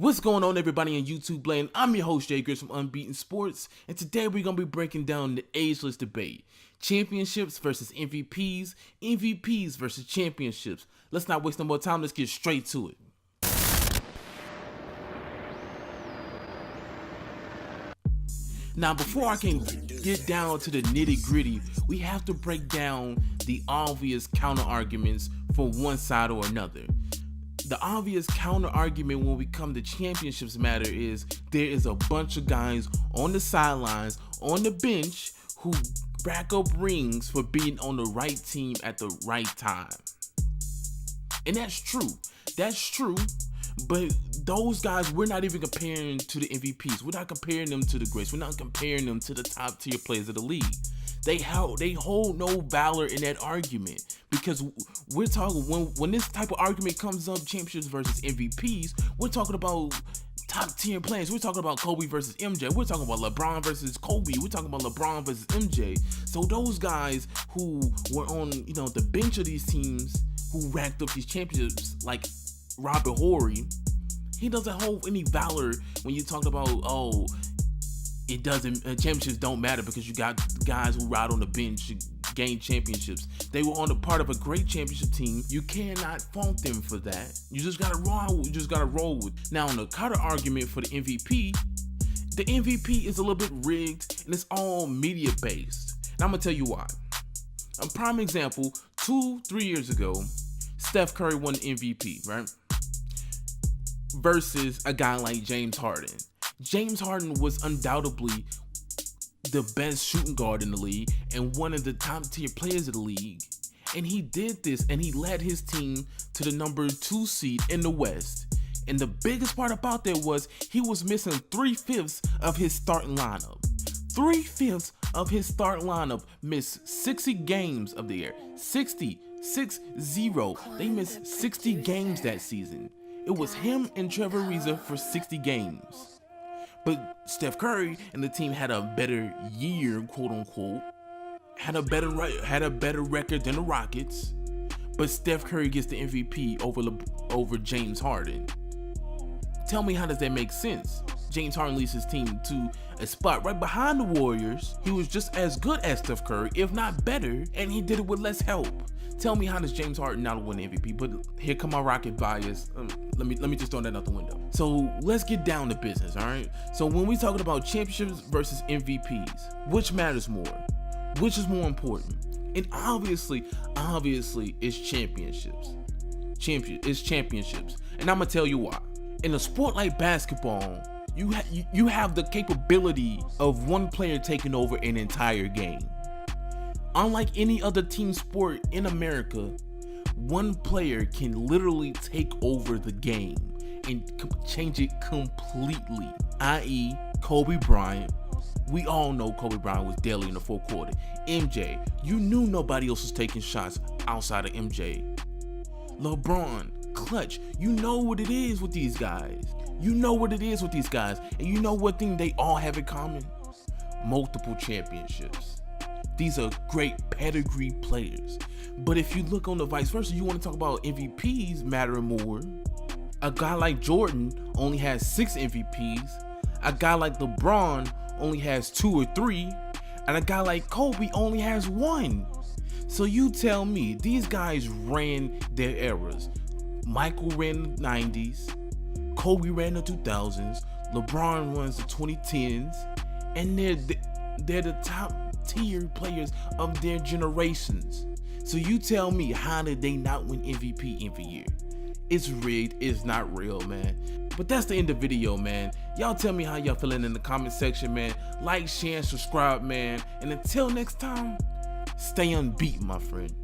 What's going on, everybody in YouTube land? I'm your host J-Grizz from Unbeaten Sports, and today we're going to be breaking down the ageless debate. Championships versus MVPs, MVPs versus championships. Let's not waste no more time, let's get straight to it. Now, before I can get down to the nitty gritty, we have to break down the obvious counter arguments for one side or another. The obvious counter argument when we come to championships matter is there is a bunch of guys on the sidelines, on the bench, who rack up rings for being on the right team at the right time. And that's true, but those guys, we're not even comparing to the MVPs. We're not comparing them to the greats. We're not comparing them to the top tier players of the league. They hold no valor in that argument, because we're talking, when this type of argument comes up, championships versus MVPs, we're talking about top tier players. We're talking about Kobe versus MJ. We're talking about LeBron versus Kobe. We're talking about LeBron versus MJ. So those guys who were on, the bench of these teams, who racked up these championships, like Robert Horry, he doesn't hold any valor when you talk about, it doesn't, championships don't matter because you got guys who ride on the bench gain championships. They were on the part of a great championship team. You cannot fault them for that. You just gotta roll with. Now, on the counter argument for the MVP is a little bit rigged and it's all media based. And I'm gonna tell you why. A prime example, 2-3 years ago, Steph Curry won the MVP, right? Versus a guy like James Harden. James Harden was undoubtedly the best shooting guard in the league and one of the top tier players of the league. And he did this and he led his team to the number 2 seed in the West. And the biggest part about that was he was missing 3/5 of his starting lineup. 3/5 of his starting lineup missed 60 games of the year. 60. They missed 60 games that season. It was him and Trevor Ariza for 60 games. But Steph Curry and the team had a better year, quote unquote, had a better record than the Rockets. But Steph Curry gets the MVP over James Harden. Tell me, how does that make sense? James Harden leads his team to a spot right behind the Warriors. He was just as good as Steph Curry, if not better, and he did it with less help. Tell me, how does James Harden not win MVP? But here come my Rocket bias. Let me just throw that out the window. So let's get down to business, all right? So when we talking about championships versus MVPs, which matters more? Which is more important? And obviously, it's championships. It's championships. And I'm gonna tell you why. In a sport like basketball, you have the capability of one player taking over an entire game. Unlike any other team sport in America, one player can literally take over the game and change it completely, i.e. Kobe Bryant. We all know Kobe Bryant was deadly in the fourth quarter. MJ, you knew nobody else was taking shots outside of MJ. LeBron, clutch, you know what it is with these guys. And you know what thing they all have in common? Multiple championships. These are great pedigree players. But if you look on the vice versa, you want to talk about MVPs mattering more. A guy like Jordan only has 6 MVPs. A guy like LeBron only has 2 or 3. And a guy like Kobe only has 1. So you tell me, these guys ran their eras. Michael ran the 90s. Kobe ran the 2000s. LeBron runs the 2010s. And they're the top tier players of their generations. So you tell me, how did they not win MVP every year? It's rigged, it's not real, man. But that's the end of the video, man. Y'all tell me how y'all feeling in the comment section, man. Like, share, and subscribe, man. And until next time, stay unbeaten, my friend.